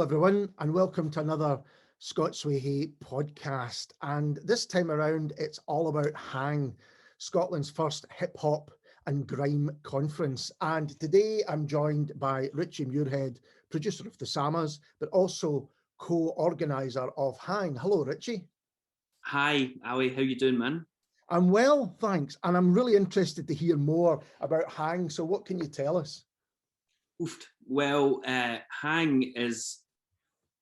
everyone, and welcome to another Scots Way Hey podcast. And this time around, it's all about Hang, Scotland's first hip hop and grime conference. And today I'm joined by Richy Muirhead, producer of the SAMAs, but also co-organiser of Hang. Hello, Richy. Hi, Ali. How you doing, man? I'm well, thanks. And I'm really interested to hear more about Hang. So what can you tell us? Well, Hang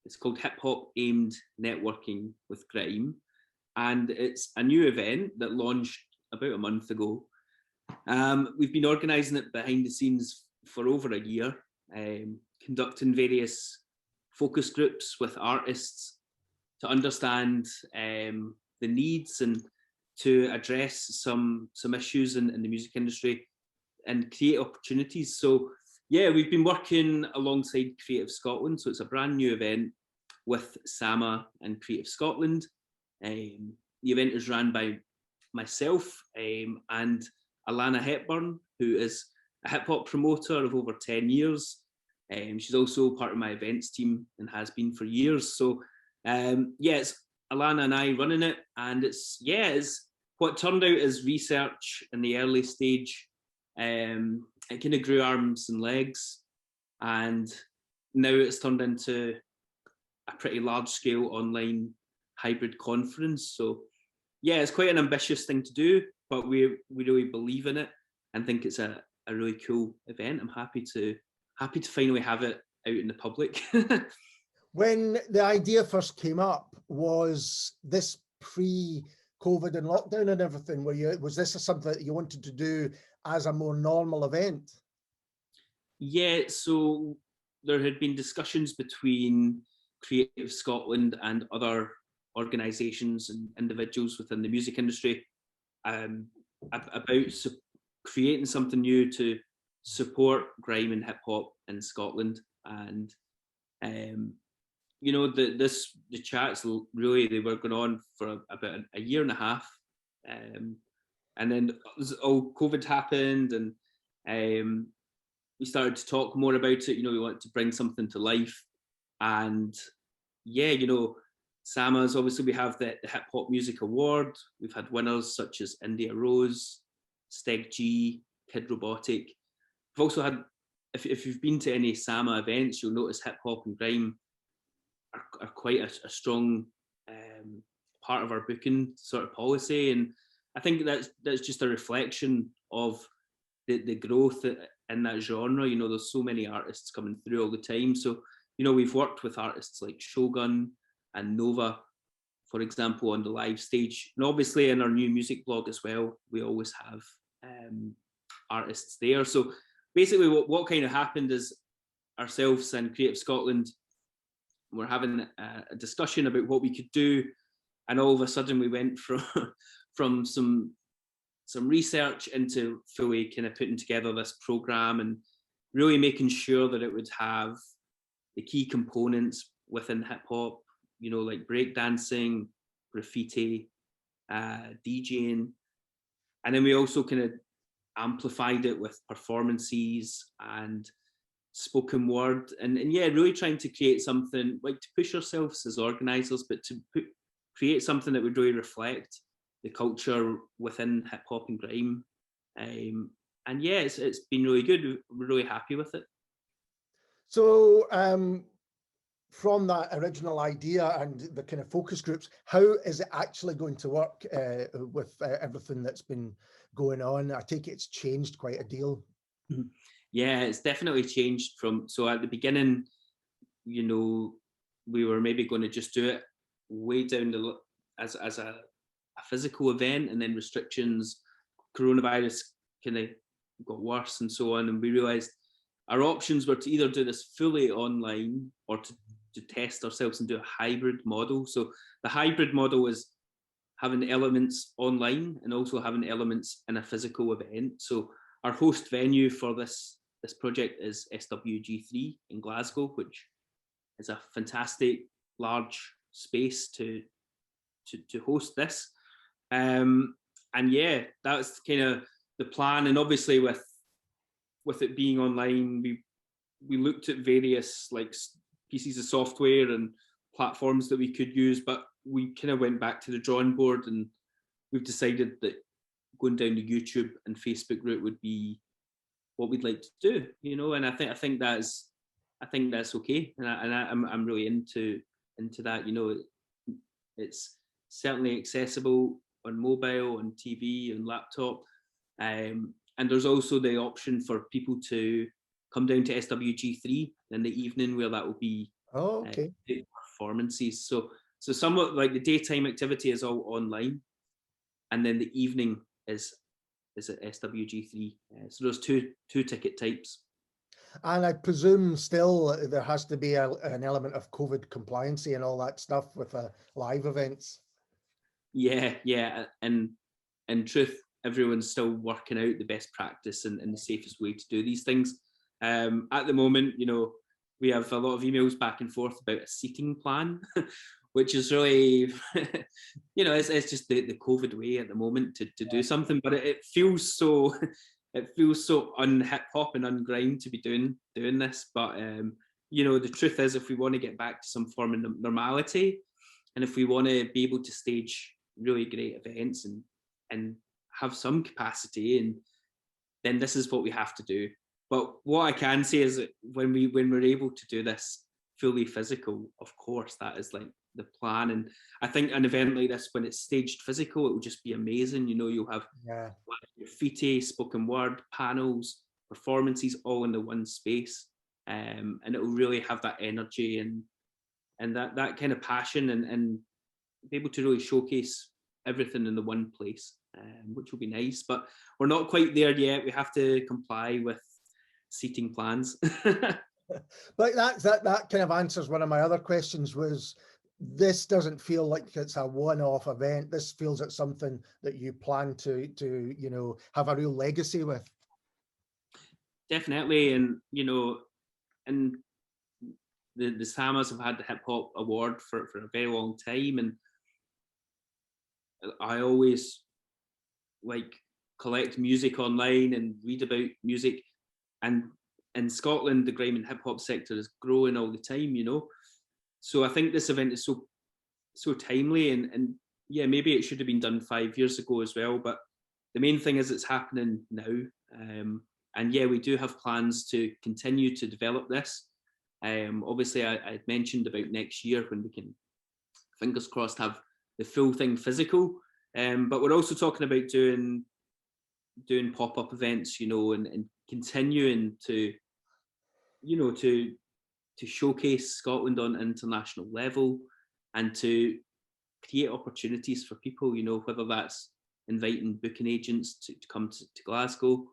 it's called Hip Hop Aimed Networking with Grime, and it's a new event that launched about a month ago. We've been organising it behind the scenes for over a year, conducting various focus groups with artists to understand the needs and to address some issues in the music industry and create opportunities. So yeah, we've been working alongside Creative Scotland, so it's a brand new event with SAMA and Creative Scotland. The event is run by myself and Alana Hepburn, who is a hip hop promoter of over 10 years. She's also part of my events team and has been for years. So it's Alana and I running it, and it's what turned out as research in the early stage. It kind of grew arms and legs, and now it's turned into a pretty large scale online hybrid conference. So yeah, it's quite an ambitious thing to do, but we really believe in it and think it's a really cool event. I'm happy to finally have it out in the public. When the idea first came up, was this pre-COVID and lockdown and everything, was this something that you wanted to do as a more normal event? Yeah, so there had been discussions between Creative Scotland and other organisations and individuals within the music industry about creating something new to support grime and hip hop in Scotland. And the chats really, they were going on for about a year and a half, and then all COVID happened, and we started to talk more about it. We wanted to bring something to life, and SAMAs, obviously we have the Hip Hop Music Award. We've had winners such as India Rose, Steg G, Kid Robotic. We've also had, if you've been to any SAMA events, you'll notice hip hop and grime are quite a strong part of our booking sort of policy, and I think that's just a reflection of the growth in that genre. There's so many artists coming through all the time. So we've worked with artists like Shogun and Nova, for example, on the live stage, and obviously in our new music blog as well, we always have artists there. So basically what kind of happened is ourselves and Creative Scotland were having a discussion about what we could do, and all of a sudden we went from some research into fully kind of putting together this program and really making sure that it would have the key components within hip hop, like breakdancing, graffiti, DJing, and then we also kind of amplified it with performances and spoken word, and really trying to create something like to push ourselves as organisers, but to create something that would really reflect the culture within hip hop and grime. And yeah, it's been really good. We're really happy with it. So from that original idea and the kind of focus groups, how is it actually going to work with everything that's been going on? I take it it's changed quite a deal. Yeah, it's definitely changed so at the beginning, we were maybe going to just do it way down as a physical event, and then restrictions, coronavirus kind of got worse and so on, and we realised our options were to either do this fully online or to test ourselves and do a hybrid model. So the hybrid model is having elements online and also having elements in a physical event. So our host venue for this project is SWG3 in Glasgow, which is a fantastic large space to host this. And yeah, that's kind of the plan. And obviously with it being online, we looked at various like pieces of software and platforms that we could use, but we kind of went back to the drawing board, and we've decided that going down the YouTube and Facebook route would be what we'd like to do, you know. And I think that's okay, and I'm really into that, you know. It's certainly accessible on mobile, on TV, on laptop, and there's also the option for people to come down to SWG3 in the evening, where that will be performances. So somewhat like the daytime activity is all online, and then the evening is at SWG3. So there's two ticket types. And I presume still there has to be an element of COVID compliancy and all that stuff with live events. Yeah, and in truth, everyone's still working out the best practice and the safest way to do these things. At the moment, you know, we have a lot of emails back and forth about a seating plan, which is really, you know, it's just the COVID way at the moment to do something, but it feels so un-hip hop and un-grime to be doing this. But you know, the truth is, if we want to get back to some form of normality, and if we want to be able to stage really great events and have some capacity, and then this is what we have to do. But what I can say is that when we're able to do this fully physical, of course, that is like the plan. And I think an event like this, when it's staged physical, it will just be amazing. You know, you'll have graffiti, spoken word, panels, performances, all in the one space, and it will really have that energy and that kind of passion, and be able to really showcase everything in the one place, which will be nice. But we're not quite there yet. We have to comply with seating plans. But that kind of answers one of my other questions. Was this doesn't feel like it's a one-off event. This feels like something that you plan to you know, have a real legacy with. Definitely. And you know, and the SAMAs have had the hip hop award for a very long time, and I always like collect music online and read about music, and in Scotland the grime and hip hop sector is growing all the time, you know. So I think this event is so timely, and yeah, maybe it should have been done 5 years ago as well, but the main thing is it's happening now. And yeah, we do have plans to continue to develop this. Obviously I mentioned about next year when we can, fingers crossed, have the full thing physical, but we're also talking about doing pop-up events, you know, and continuing to, you know, to showcase Scotland on an international level, and to create opportunities for people, you know, whether that's inviting booking agents to come to Glasgow,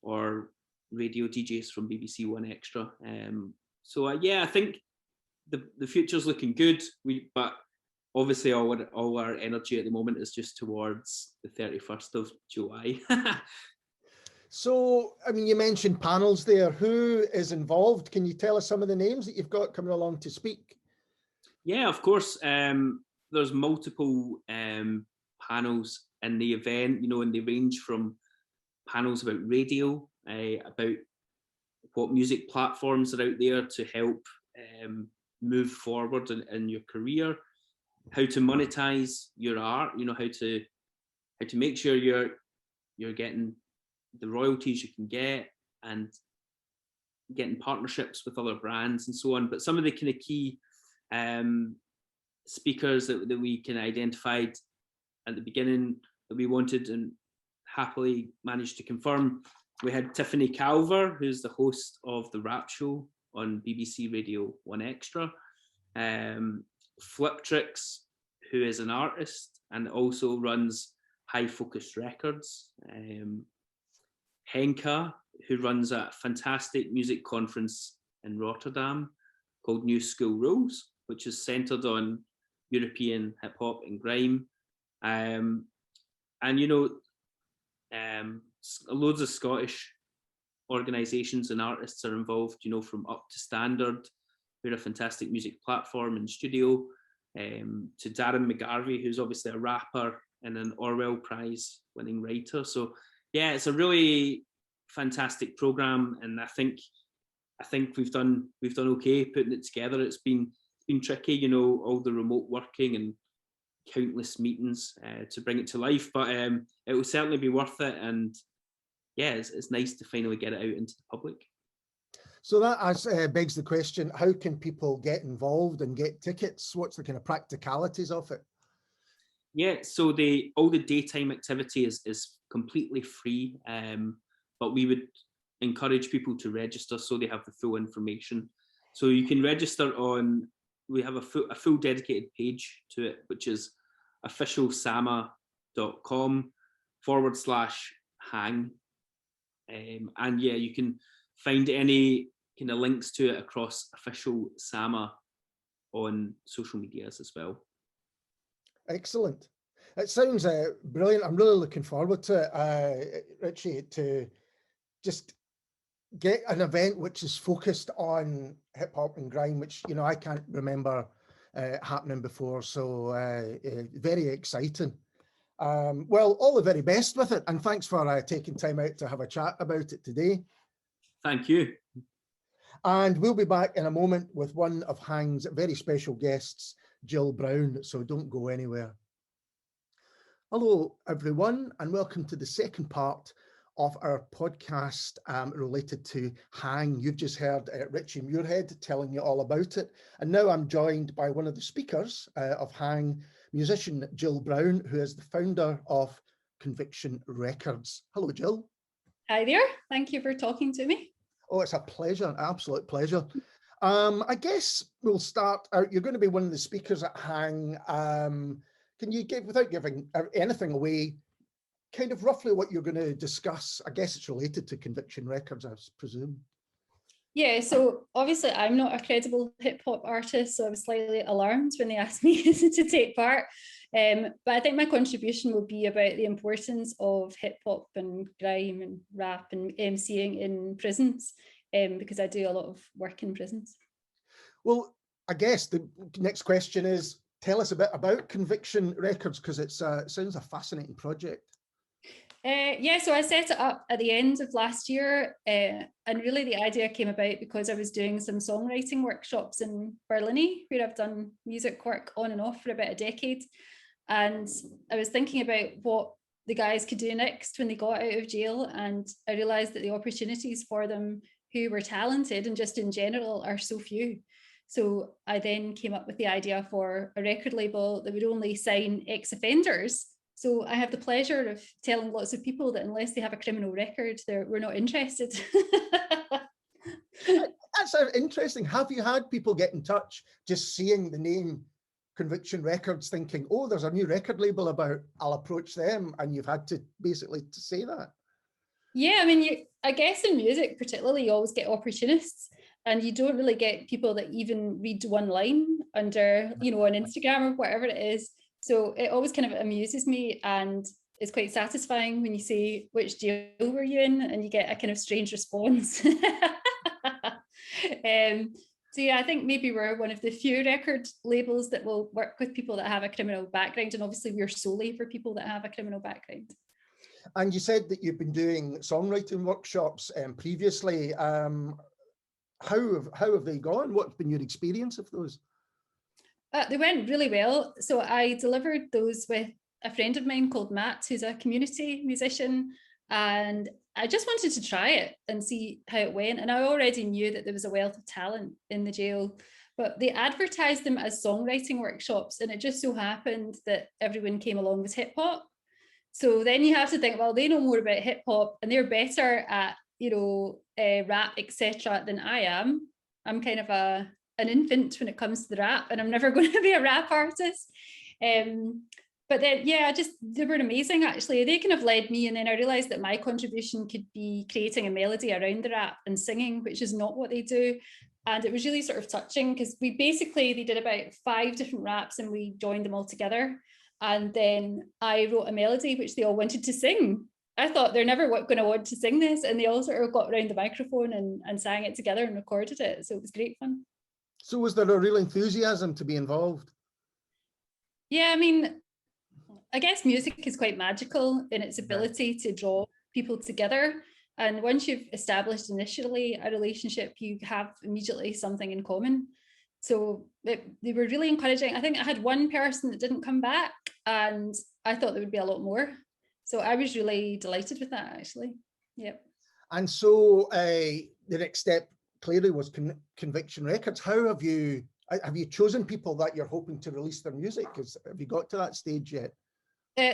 or radio DJs from BBC One Extra. So yeah, I think the future's looking good. But obviously all our energy at the moment is just towards the 31st of July. So, I mean, you mentioned panels there. Who is involved? Can you tell us some of the names that you've got coming along to speak? Yeah, of course. There's multiple panels in the event, you know, and they range from panels about radio, about what music platforms are out there to help move forward in your career, how to monetize your art, you know, how to make sure you're getting the royalties you can get, and getting partnerships with other brands and so on. But some of the kind of key speakers that we can identified at the beginning that we wanted and happily managed to confirm. We had Tiffany Calver, who's the host of the Rap Show on BBC Radio 1 Extra. Fliptrix, who is an artist and also runs High Focus Records. Henka, who runs a fantastic music conference in Rotterdam called New School Rules, which is centered on European hip hop and grime. And, you know, loads of Scottish organisations and artists are involved, you know, from Up to Standard, who're a fantastic music platform and studio, to Darren McGarvey, who's obviously a rapper and an Orwell Prize winning writer. So yeah, it's a really fantastic programme, and I think I think we've done okay putting it together. It's been tricky, you know, all the remote working and countless meetings to bring it to life, but it will certainly be worth it. And yeah, it's nice to finally get it out into the public. So that begs the question, how can people get involved and get tickets? What's the kind of practicalities of it? Yeah, so all the daytime activity is completely free, but we would encourage people to register so they have the full information. So you can register on, we have a full dedicated page to it, which is officialsama.com/hang. And yeah, you can find any kind of links to it across Official Sama on social medias as well. Excellent. It sounds brilliant. I'm really looking forward to it, Richie, to just get an event which is focused on hip hop and grime, which, you know, I can't remember happening before. So very exciting. Well, all the very best with it. And thanks for taking time out to have a chat about it today. Thank you. And we'll be back in a moment with one of Hang's very special guests, Jill Brown. So don't go anywhere. Hello, everyone, and welcome to the second part of our podcast related to Hang. You've just heard Richy Muirhead telling you all about it. And now I'm joined by one of the speakers of Hang, musician Jill Brown, who is the founder of Conviction Records. Hello, Jill. Hi there. Thank you for talking to me. Oh, it's a pleasure, an absolute pleasure. I guess we'll start out. You're going to be one of the speakers at Hang. Can you give, without giving anything away, kind of roughly what you're going to discuss? I guess it's related to Conviction Records, I presume. Yeah, so obviously I'm not a credible hip hop artist, so I was slightly alarmed when they asked me to take part. But I think my contribution will be about the importance of hip hop and grime and rap and MCing in prisons, because I do a lot of work in prisons. Well, I guess the next question is, tell us a bit about Conviction Records, because it sounds a fascinating project. Yeah, so I set it up at the end of last year, and really the idea came about because I was doing some songwriting workshops in Berlin, where I've done music work on and off for about a decade. And I was thinking about what the guys could do next when they got out of jail, and I realised that the opportunities for them who were talented and just in general are so few. So I then came up with the idea for a record label that would only sign ex-offenders. So I have the pleasure of telling lots of people that unless they have a criminal record, we're not interested. That's interesting. Have you had people get in touch just seeing the name Conviction Records thinking, oh, there's a new record label about, I'll approach them, and you've had to basically to say that? Yeah, I mean, I guess in music particularly, you always get opportunists, and you don't really get people that even read one line under, you know, on Instagram or whatever it is. So it always kind of amuses me, and it's quite satisfying when you say, which jail were you in? And you get a kind of strange response. So yeah, I think maybe we're one of the few record labels that will work with people that have a criminal background, and obviously we're solely for people that have a criminal background. And you said that you've been doing songwriting workshops previously. How have they gone? What's been your experience of those? They went really well. So I delivered those with a friend of mine called Matt, who's a community musician, and I just wanted to try it and see how it went. And I already knew that there was a wealth of talent in the jail, but they advertised them as songwriting workshops, and it just so happened that everyone came along with hip hop. So then you have to think, well, they know more about hip hop and they're better at, you know, rap, etc. than I am. I'm kind of an infant when it comes to the rap, and I'm never going to be a rap artist. But then, yeah, they were amazing, actually. They kind of led me, and then I realised that my contribution could be creating a melody around the rap and singing, which is not what they do. And it was really sort of touching, because they did about 5 different raps and we joined them all together. And then I wrote a melody which they all wanted to sing. I thought they're never going to want to sing this, and they all sort of got around the microphone and sang it together and recorded it. So it was great fun. So was there a real enthusiasm to be involved? Yeah, I mean, I guess music is quite magical in its ability to draw people together. And once you've established initially a relationship, you have immediately something in common. So they were really encouraging. I think I had one person that didn't come back, and I thought there would be a lot more. So I was really delighted with that, actually. Yep. And so the next step clearly was Conviction Records. How have you chosen people that you're hoping to release their music? Have you got to that stage yet?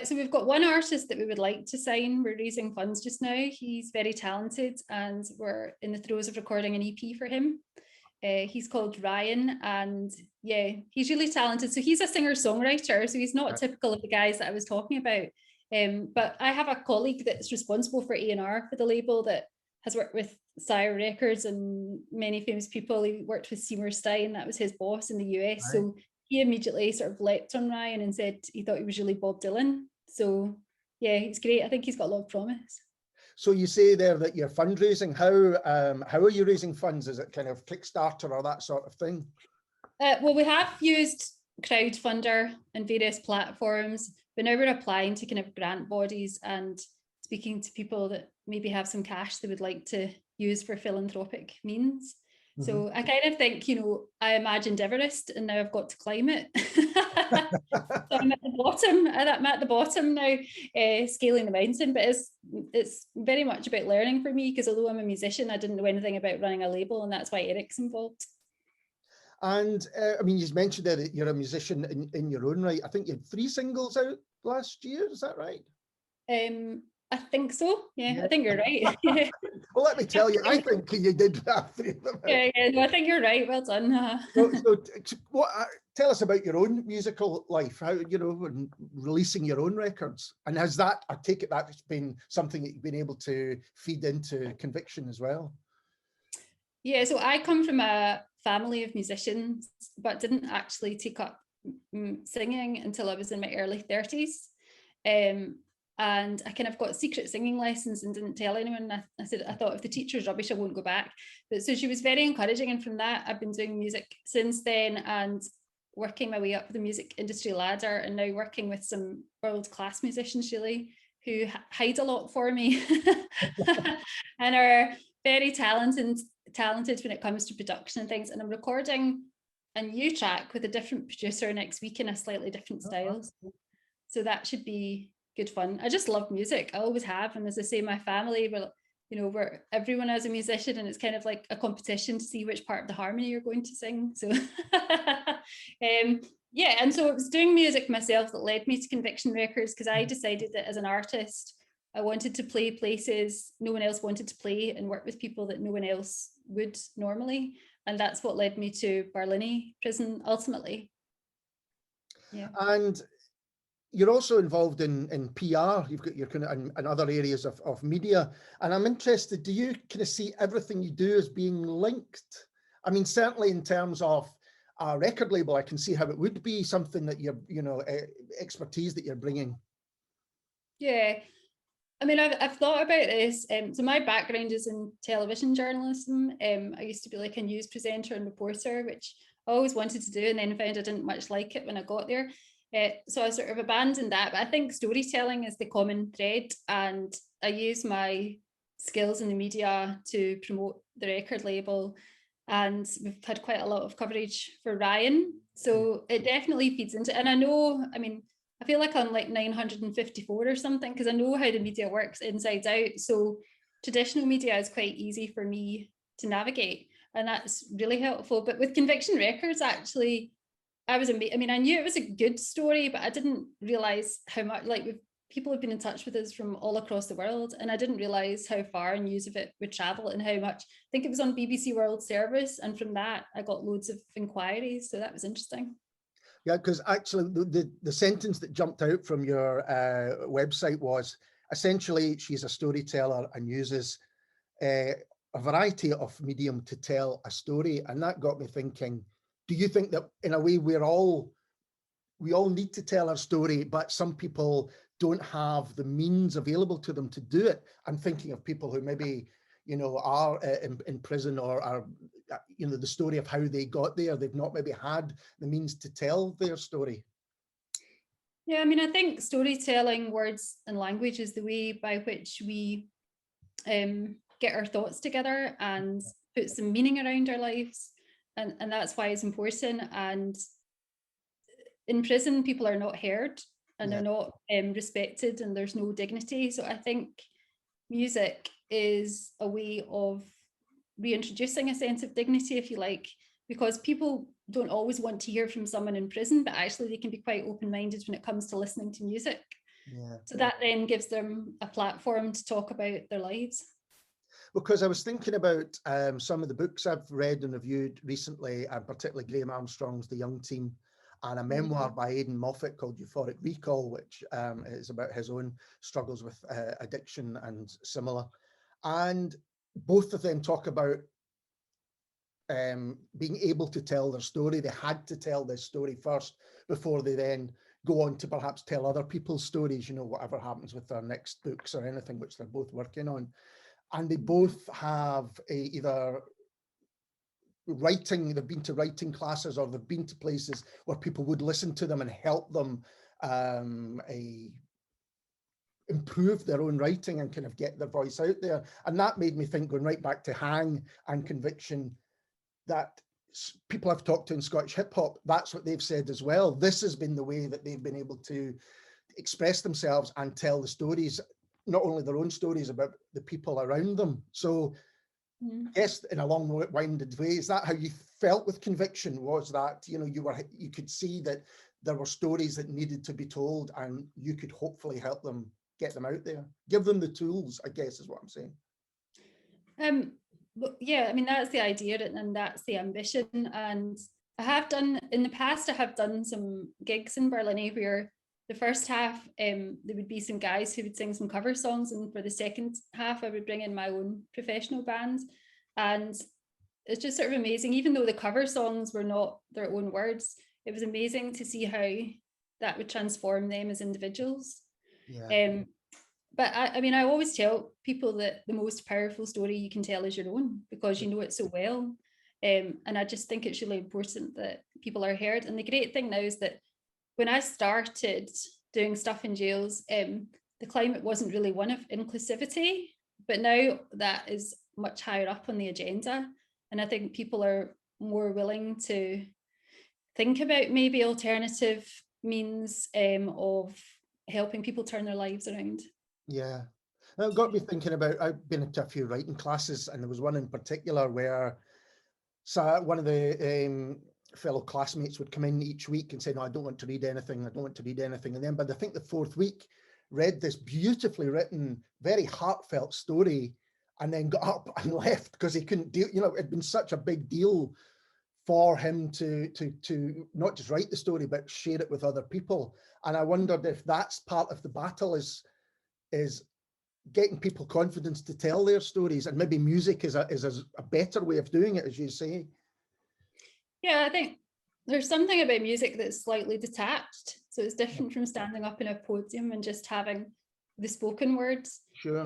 So we've got one artist that we would like to sign. We're raising funds just now. He's very talented, and we're in the throes of recording an EP for him. He's called Ryan, and yeah, he's really talented. So he's a singer-songwriter, so he's not typical of the guys that I was talking about. But I have a colleague that's responsible for A&R for the label that has worked with Sire Records and many famous people. He worked with Seymour Stein, that was his boss in the US. Right. So he immediately sort of leapt on Ryan and said he thought he was really Bob Dylan. So yeah, he's great. I think he's got a lot of promise. So you say there that you're fundraising. How are you raising funds? Is it kind of Kickstarter or that sort of thing? Well, we have used crowdfunder and various platforms, but now we're applying to kind of grant bodies and speaking to people that maybe have some cash they would like to use for philanthropic means. Mm-hmm. So I kind of think, I imagined Everest and now I've got to climb it. So I'm at the bottom. I'm at the bottom now, scaling the mountain. But it's very much about learning for me, because although I'm a musician, I didn't know anything about running a label, and that's why Eric's involved. And I mean, you mentioned there that you're a musician in your own right. I think you had 3 singles out last year. Is that right? I think so. Yeah, I think you're right. Well, let me tell you, I think you did have 3 of them out. Yeah, no, I think you're right. Well done. So what? Tell us about your own musical life. How releasing your own records, and has that? I take it that's been something that you've been able to feed into Conviction as well. Yeah, so I come from a family of musicians, but didn't actually take up singing until I was in my early 30s. And I kind of got secret singing lessons and didn't tell anyone. I said, I thought if the teacher's rubbish, I won't go back. But so she was very encouraging. And from that, I've been doing music since then and working my way up the music industry ladder, and now working with some world-class musicians, really, who hide a lot for me and are very talented when it comes to production and things. And I'm recording a new track with a different producer next week in a slightly different style. So that should be good fun. I just love music. I always have. And as I say, my family, we're everyone as a musician, and it's kind of like a competition to see which part of the harmony you're going to sing. So yeah, and so it was doing music myself that led me to Conviction Records, because I decided that as an artist, I wanted to play places no one else wanted to play and work with people that no one else would normally. And that's what led me to Barlinnie Prison ultimately. Yeah. And you're also involved in PR. You've got your kind of and other areas of media. And I'm interested, do you kind of see everything you do as being linked? I mean, certainly in terms of a record label, I can see how it would be something that you're, expertise that you're bringing. Yeah. I mean, I've thought about this. So my background is in television journalism. I used to be like a news presenter and reporter, which I always wanted to do, and then found I didn't much like it when I got there. So I sort of abandoned that. But I think storytelling is the common thread, and I use my skills in the media to promote the record label. And we've had quite a lot of coverage for Ryan. So it definitely feeds into it. And I feel like I'm like 954 or something, because I know how the media works inside out. So traditional media is quite easy for me to navigate, and that's really helpful. But with Conviction Records, actually, I knew it was a good story, but I didn't realize how much, people have been in touch with us from all across the world, and I didn't realize how far news of it would travel and how much. I think it was on BBC World Service, and from that I got loads of inquiries, so that was interesting. Yeah, because actually the sentence that jumped out from your website was essentially she's a storyteller and uses a variety of medium to tell a story. And that got me thinking, do you think that in a way we all need to tell our story, but some people don't have the means available to them to do it? I'm thinking of people who maybe, are in prison or are, the story of how they got there. They've not maybe had the means to tell their story. Yeah, I think storytelling, words and language is the way by which we get our thoughts together and put some meaning around our lives. And that's why it's important. And in prison, people are not heard and they're not respected, and there's no dignity. So I think music is a way of reintroducing a sense of dignity, if you like, because people don't always want to hear from someone in prison, but actually they can be quite open-minded when it comes to listening to music. So that then gives them a platform to talk about their lives. Because I was thinking about some of the books I've read and reviewed recently, and particularly Graham Armstrong's The Young Team, and a memoir by Aidan Moffat called Euphoric Recall, which is about his own struggles with addiction and similar. And both of them talk about being able to tell their story. They had to tell their story first before they then go on to perhaps tell other people's stories, you know, whatever happens with their next books or anything, which they're both working on. And they both have either writing, they've been to writing classes, or they've been to places where people would listen to them and help them improve their own writing and kind of get their voice out there. And that made me think, going right back to Hang and Conviction, that people I've talked to in Scottish hip hop, that's what they've said as well. This has been the way that they've been able to express themselves and tell the stories, not only their own stories, about the people around them. So I guess in a long-winded way, is that how you felt with Conviction? Was that, you know, you could see that there were stories that needed to be told, and you could hopefully help them get them out there, give them the tools, I guess is what I'm saying. Yeah, I mean, that's the idea and that's the ambition. And I have done, in the past, I have done some gigs in Berlin where the first half, there would be some guys who would sing some cover songs, and for the second half, I would bring in my own professional band. And it's just sort of amazing, even though the cover songs were not their own words, it was amazing to see how that would transform them as individuals. Yeah. But I mean, I always tell people that the most powerful story you can tell is your own, because you know it so well. And I just think it's really important that people are heard. And the great thing now is that when I started doing stuff in jails, the climate wasn't really one of inclusivity, but now that is much higher up on the agenda. And I think people are more willing to think about maybe alternative means of helping people turn their lives around. Yeah, it got me thinking about, I've been to a few writing classes, and there was one in particular where one of the fellow classmates would come in each week and say, no, I don't want to read anything, I don't want to read anything. And then by I think the fourth week, read this beautifully written, very heartfelt story, and then got up and left because he couldn't deal, you know, it'd been such a big deal for him to not just write the story, but share it with other people. And I wondered if that's part of the battle, is getting people confidence to tell their stories, and maybe music is a better way of doing it, as you say. Yeah, I think there's something about music that's slightly detached. So it's different from standing up in a podium and just having the spoken words. Sure.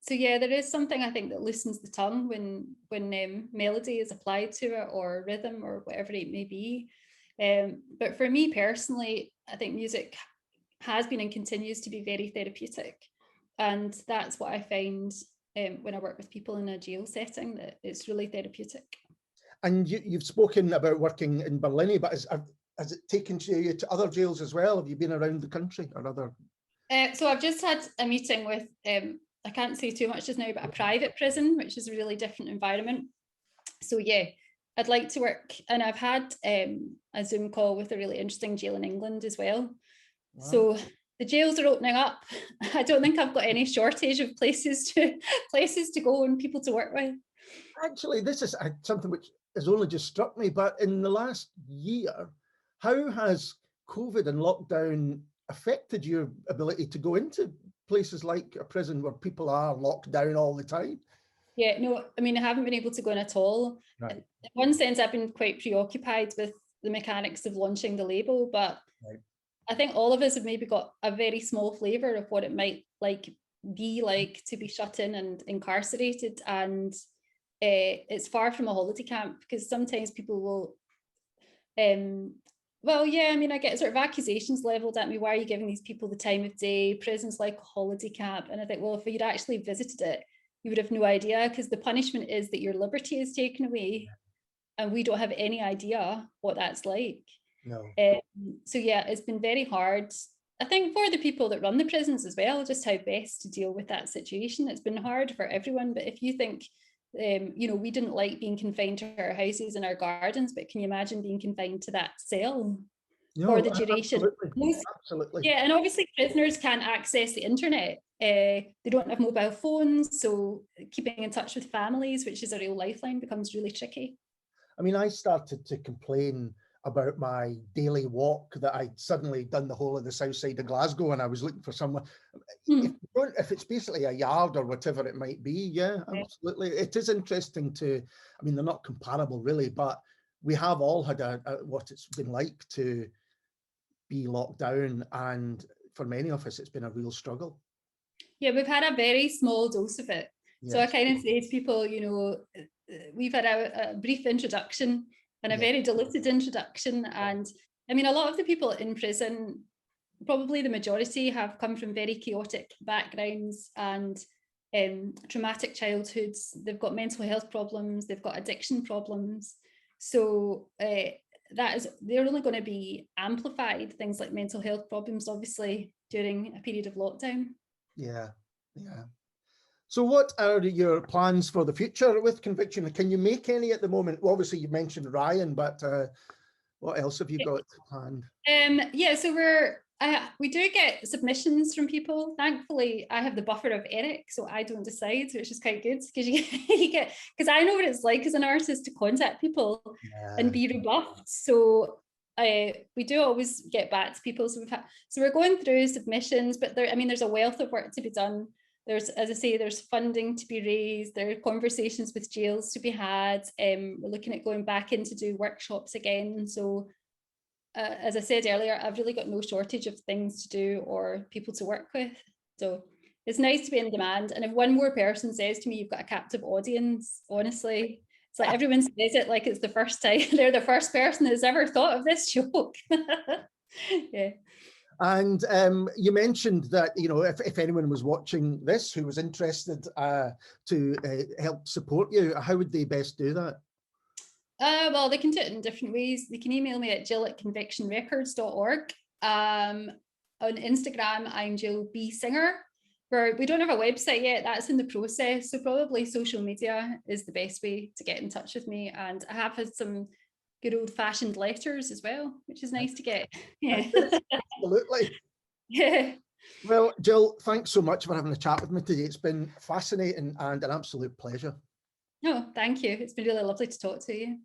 So yeah, there is something, I think, that loosens the tongue when melody is applied to it, or rhythm, or whatever it may be. But for me personally, I think music has been and continues to be very therapeutic. And that's what I find when I work with people in a jail setting, that it's really therapeutic. And you've spoken about working in Berlin, but has it taken you to other jails as well? Have you been around the country or other? So I've just had a meeting with, I can't say too much just now, but a private prison, which is a really different environment. So yeah, I'd like to work, and I've had a Zoom call with a really interesting jail in England as well. Wow. So the jails are opening up. I don't think I've got any shortage of places to go and people to work with. Actually, this is something which has only just struck me, but in the last year, how has COVID and lockdown affected your ability to go into places like a prison where people are locked down all the time? Yeah, no, I mean, I haven't been able to go in at all. Right. In one sense, I've been quite preoccupied with the mechanics of launching the label, but right. I think all of us have maybe got a very small flavour of what it might be like to be shut in and incarcerated. And it's far from a holiday camp, because sometimes people will Well, yeah, I mean, I get sort of accusations leveled at me. Why are you giving these people the time of day? Prison's like a holiday camp. And I think, well, if you'd actually visited it, you would have no idea, because the punishment is that your liberty is taken away. And we don't have any idea what that's like. No. So yeah, it's been very hard. I think for the people that run the prisons as well, just how best to deal with that situation. It's been hard for everyone. But if you think, you know, we didn't like being confined to our houses and our gardens, but can you imagine being confined to that cell for the duration? Absolutely. Yeah, and obviously prisoners can't access the internet. They don't have mobile phones, so keeping in touch with families, which is a real lifeline, becomes really tricky. I mean, I started to complain about my daily walk that I'd suddenly done the whole of the south side of Glasgow and I was looking for someone. If it's basically a yard or whatever it might be, yeah, absolutely. It is interesting to, I mean, they're not comparable really, but we have all had what it's been like to be locked down, and for many of us, it's been a real struggle. Yeah, we've had a very small dose of it. Yes. So I kind of say to people, you know, we've had a brief introduction and a very diluted introduction. And I mean, a lot of the people in prison, probably the majority, have come from very chaotic backgrounds and traumatic childhoods. They've got mental health problems, they've got addiction problems. So they're only going to be amplified, things like mental health problems, obviously, during a period of lockdown. Yeah. So what are your plans for the future with Conviction? Can you make any at the moment? Well, obviously you mentioned Ryan, but what else have you got planned? Yeah, so we do get submissions from people. Thankfully, I have the buffer of Eric, so I don't decide, which is quite good, because because I know what it's like as an artist to contact people and be rebuffed. So we do always get back to people. So we're going through submissions, but there's a wealth of work to be done. There's, as I say, there's funding to be raised. There are conversations with jails to be had. We're looking at going back in to do workshops again. So as I said earlier, I've really got no shortage of things to do or people to work with. So it's nice to be in demand. And if one more person says to me, you've got a captive audience, honestly, it's like everyone says it like it's the first time. They're the first person who's ever thought of this joke. Yeah. And you mentioned that, you know, if anyone was watching this who was interested to help support you, how would they best do that? Well, they can do it in different ways. They can email me at jill@convictionrecords.org. On Instagram, I'm Jill B. Singer. We don't have a website yet. That's in the process. So probably social media is the best way to get in touch with me. And I have had some good old-fashioned letters as well, which is nice to get. Yeah. Absolutely. Yeah. Well, Jill, thanks so much for having a chat with me today. It's been fascinating and an absolute pleasure. No, thank you. It's been really lovely to talk to you.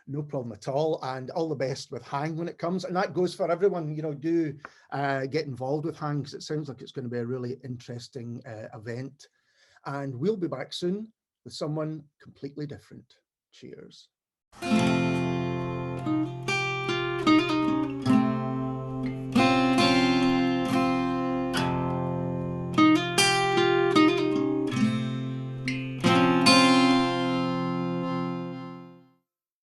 No problem at all, and all the best with Hang when it comes. And that goes for everyone, you know, do get involved with Hang, because it sounds like it's going to be a really interesting event. And we'll be back soon with someone completely different. Cheers.